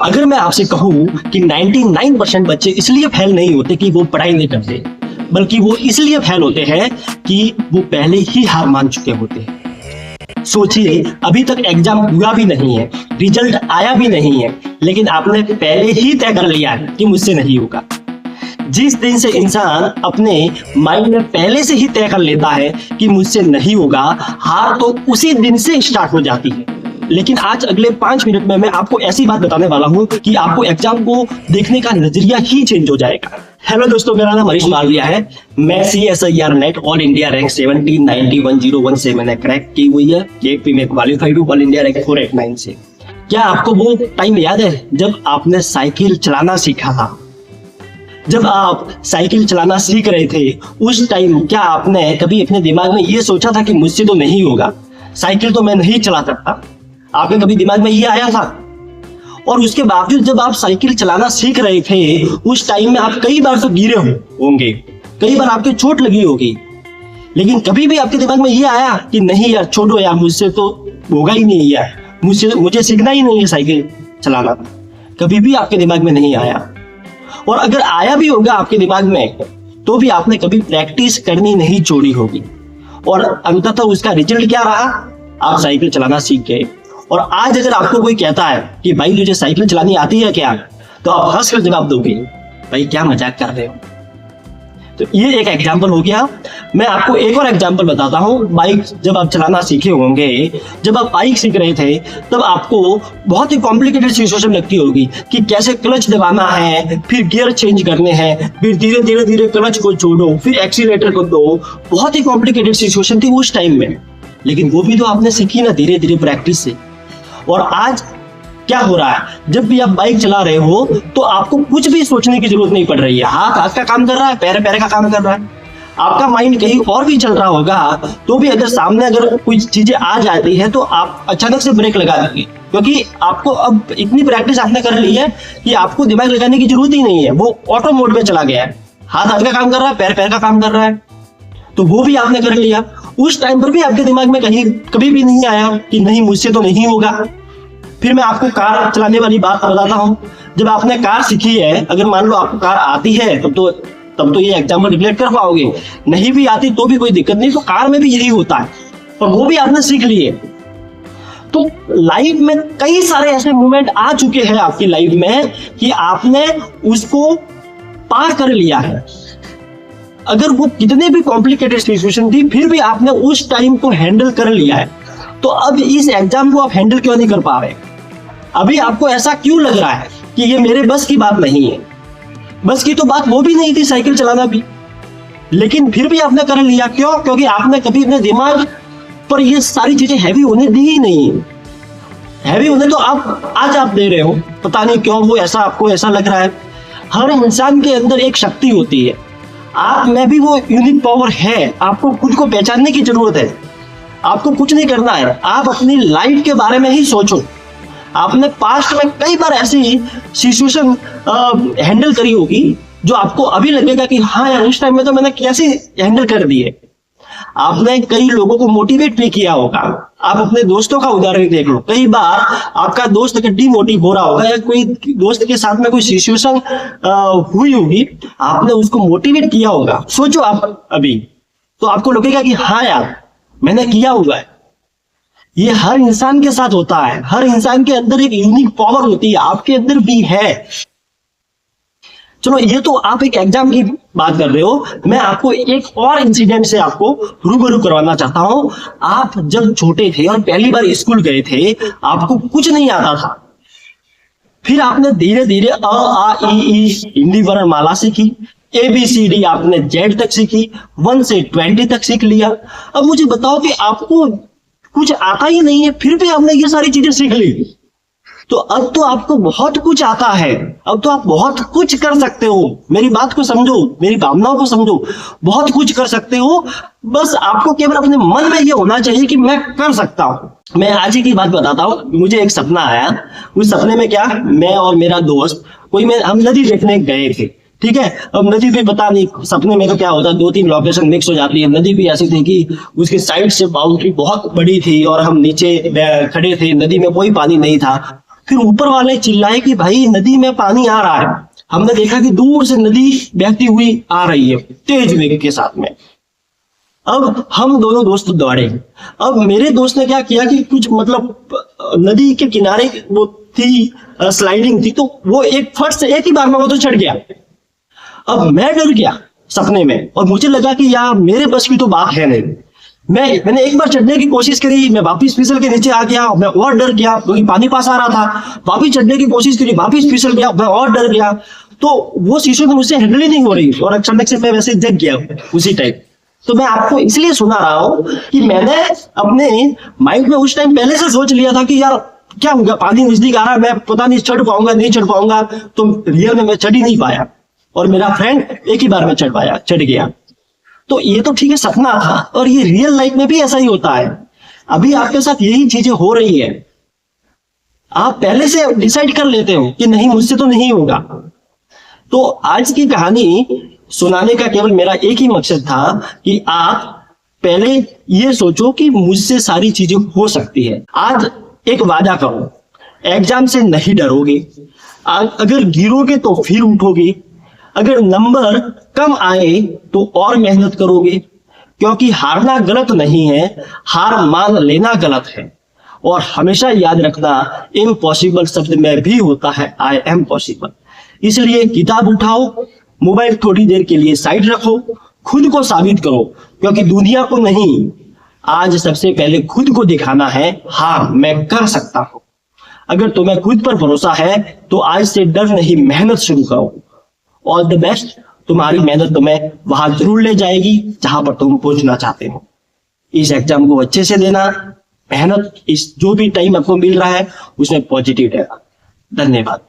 अगर मैं आपसे कहूं कि 99% बच्चे इसलिए फेल नहीं होते कि वो पढ़ाई नहीं करते, बल्कि वो इसलिए फेल होते हैं कि वो पहले ही हार मान चुके होते हैं। सोचिए, अभी तक एग्जाम हुआ भी नहीं है, रिजल्ट आया भी नहीं है, लेकिन आपने पहले ही तय कर लिया है कि मुझसे नहीं होगा। जिस दिन से इंसान अपने माइंड में पहले से ही तय कर लेता है कि मुझसे नहीं होगा, हार तो उसी दिन से स्टार्ट हो जाती है। लेकिन आज अगले 5 मिनट में मैं आपको ऐसी बात बताने वाला हूं कि आपको एग्जाम को देखने का नजरिया ही चेंज हो जाएगा। हेलो दोस्तों, मेरा नाम हरीश मालविया है। मैं CSIR net all India rank 70 90 1017 है क्रैक की हुई है। KP में क्वालिफाइड हूं ऑल इंडिया रैंक 489 से। क्या आपको वो टाइम याद है जब आपने साइकिल चलाना सीखा था? जब आप साइकिल चलाना सीख रहे थे, उस टाइम क्या आपने कभी अपने दिमाग में ये सोचा था कि मुझसे तो नहीं होगा, साइकिल तो मैं नहीं चला सकता? आपके कभी दिमाग में ये आया था? और उसके बावजूद जब आप साइकिल चलाना सीख रहे थे, उस टाइम में आप कई बार तो गिरे होंगे, कई बार आपके चोट लगी होगी, लेकिन कभी भी आपके दिमाग में ये आया कि नहीं यार, छोड़ो यार, मुझसे तो होगा ही नहीं यार, मुझे सीखना ही नहीं है साइकिल चलाना? कभी भी आपके दिमाग में नहीं आया। और अगर आया भी होगा आपके दिमाग में, तो भी आपने कभी प्रैक्टिस करनी नहीं छोड़ी होगी। और अंततः उसका रिजल्ट क्या रहा? आप साइकिल चलाना सीख गए। और आज अगर आपको कोई कहता है कि भाई तुझे साइकिल चलानी आती है क्या, तो आप हंस कर जवाब दोगे, भाई क्या मजाक कर रहे हो। तो ये एक एग्जाम्पल हो गया। मैं आपको एक और एग्जाम्पल बताता हूँ। बाइक जब आप चलाना सीखे होंगे, जब आप बाइक सीख रहे थे, तब आपको बहुत ही कॉम्प्लिकेटेड सिचुएशन लगती होगी कि कैसे क्लच दबाना है, फिर गियर चेंज करने हैं, फिर धीरे धीरे धीरे क्लच को छोड़ो, फिर एक्सीलेटर को दो। बहुत ही कॉम्प्लिकेटेड सिचुएशन थी उस टाइम में, लेकिन वो भी तो आपने सीखी ना धीरे धीरे प्रैक्टिस से। और आज क्या हो रहा है, जब भी आप बाइक चला रहे हो तो आपको कुछ भी सोचने की जरूरत नहीं पड़ रही है। हाथ हाथ का काम कर रहा है, पैर पैर का काम कर रहा है, आपका माइंड कहीं और भी चल रहा होगा, तो भी अगर सामने अगर कुछ चीजें आ जाती है तो आप अचानक से ब्रेक लगा देंगे, क्योंकि आपको अब इतनी प्रैक्टिस आपने कर ली है कि आपको दिमाग लगाने की जरूरत ही नहीं है, वो ऑटो मोड में चला गया है। हाथ हाथ का काम कर रहा है, पैर पैर का काम कर रहा है, तो वो भी आपने कर लिया। उस टाइम पर भी आपके दिमाग में कभी भी नहीं आया कि नहीं, मुझसे तो नहीं होगा। फिर मैं आपको कार चलाने वाली बात बताता हूँ। जब आपने कार सीखी है, अगर मान लो आपको कार आती है, तब तो ये एग्जाम्पल रिलेट कर पाओगे। नहीं भी आती तो भी कोई दिक्कत नहीं, तो कार में भी यही होता है, और वो भी आपने सीख लिए। तो लाइफ में कई सारे ऐसे मोमेंट आ चुके हैं आपकी लाइफ में कि आपने उसको पार कर लिया है। अगर वो कितने भी कॉम्प्लिकेटेड सिचुएशन थी, फिर भी आपने उस टाइम को हैंडल कर लिया है। तो अब इस एग्जाम को आप हैंडल क्यों नहीं कर पा रहे? अभी आपको ऐसा क्यों लग रहा है कि ये मेरे बस की बात नहीं है? बस की तो बात वो भी नहीं थी, साइकिल चलाना भी, लेकिन फिर भी आपने कर लिया। क्यों? क्योंकि आपने कभी अपने दिमाग पर ये सारी चीजें हैवी होने दी ही नहीं। हैवी होने तो आज आप दे रहे हो, पता नहीं क्यों वो ऐसा आपको ऐसा लग रहा है। हर इंसान के अंदर एक शक्ति होती है, आप में भी वो यूनिक पावर है। आपको खुद को पहचानने की जरूरत है। आपको कुछ नहीं करना है, आप अपनी लाइफ के बारे में ही सोचो। आपने पास्ट में कई बार ऐसी सिचुएशन हैंडल करी होगी जो आपको अभी लगेगा कि हाँ यार, उस टाइम में तो मैंने कैसे हैंडल कर दिए। आपने कई लोगों को मोटिवेट भी किया होगा। आप अपने दोस्तों का उदाहरण देख लो, कई बार आपका दोस्त अगर डिमोटिव हो रहा होगा या कोई दोस्त के साथ में कोई सिचुएशन हुई होगी, आपने उसको मोटिवेट किया होगा। सोचो आप अभी, तो आपको लगेगा कि हाँ यार, मैंने किया हुआ है। ये हर इंसान के साथ होता है। हर इंसान के अंदर एक यूनिक पावर होती है, आपके अंदर भी है। चलो, ये तो आप एक एग्जाम की बात कर रहे हो। मैं आपको एक और इंसिडेंट से आपको रूबरू करवाना चाहता हूं। आप जब छोटे थे और पहली बार स्कूल गए थे, आपको कुछ नहीं आता था, फिर आपने धीरे धीरे अ आ ई हिंदी वर्णमाला सीखी, ABCD आपने Z तक सीखी, 1 से 20 तक सीख लिया। अब मुझे बताओ कि आपको कुछ आता ही नहीं है, फिर भी आपने ये सारी चीजें सीख ली। तो अब तो आपको बहुत कुछ आता है, अब तो आप बहुत कुछ कर सकते हो। मेरी बात को समझो, मेरी भावनाओं को समझो, बहुत कुछ कर सकते हो। बस आपको केवल अपने मन में ये होना चाहिए कि मैं कर सकता हूं। मैं आज ही की बात बताता हूँ। मुझे एक सपना आया। उस सपने में क्या, मैं और मेरा दोस्त हम नदी देखने गए थे, ठीक है। अब नदी पे पता नहीं सपने में तो क्या होता है, 2-3 लोकेशन मिक्स हो जाती है। नदी भी ऐसी थी कि उसकी साइड से बाउंड्री बहुत बड़ी थी और हम नीचे खड़े थे, नदी में कोई पानी नहीं था। फिर ऊपर वाले चिल्लाए कि भाई नदी में पानी आ रहा है। हमने देखा कि दूर से नदी बहती हुई आ रही है तेज वेग के साथ में। अब हम दोनों दोस्त दौड़े। अब मेरे दोस्त ने क्या किया कि कुछ मतलब नदी के किनारे वो थी, स्लाइडिंग थी, तो वो एक फट से एक ही बार में वो तो चढ़ गया। अब मैं डर गया सपने में, और मुझे लगा कि यार मेरे बस की तो बात है नहीं। मैंने एक बार चढ़ने की कोशिश करी, मैं वापिस फिसल के नीचे आ गया। मैं और डर गया क्योंकि पानी पास आ रहा था। वापिस चढ़ने की कोशिश करी, वापिस फिसल गया, मैं और डर गया। तो वो सिचुएशन मुझसे हैंडल ही नहीं हो रही, और अचानक से मैं वैसे जग गया उसी टाइम। तो मैं आपको इसलिए सुना रहा हूं कि मैंने अपने माइंड में उस टाइम पहले से सोच लिया था कि यार क्या होगा, पानी नजदीक आ रहा है, मैं पता नहीं चढ़ पाऊंगा नहीं चढ़ पाऊंगा। तो रियल में मैं चढ़ ही नहीं पाया, और मेरा फ्रेंड एक ही बार में चढ़ गया। तो ये तो ठीक है, सपना था, और ये रियल लाइफ में भी ऐसा ही होता है। अभी आपके साथ यही चीजें हो रही है। आप पहले से डिसाइड कर लेते हो कि नहीं, मुझसे तो नहीं होगा। तो आज की कहानी सुनाने का केवल मेरा एक ही मकसद था कि आप पहले ये सोचो कि मुझसे सारी चीजें हो सकती है। आज एक वादा करो, एग्जाम से नहीं डरोगे, अगर गिरोगे तो फिर उठोगे, अगर नंबर कम आए तो और मेहनत करोगे, क्योंकि हारना गलत नहीं है, हार मान लेना गलत है। और हमेशा याद रखना, इम्पॉसिबल शब्द में भी होता है आई एम पॉसिबल। इसलिए किताब उठाओ, मोबाइल थोड़ी देर के लिए साइड रखो, खुद को साबित करो, क्योंकि दुनिया को नहीं, आज सबसे पहले खुद को दिखाना है, हाँ मैं कर सकता हूं। अगर तुम्हें खुद पर भरोसा है तो आज से डर नहीं, मेहनत शुरू करो। All the best. तुम्हारी मेहनत तुम्हें वहां जरूर ले जाएगी जहां पर तुम पहुंचना चाहते हो। इस एग्जाम को अच्छे से देना, मेहनत, इस जो भी टाइम आपको मिल रहा है उसमें पॉजिटिव रहना। धन्यवाद।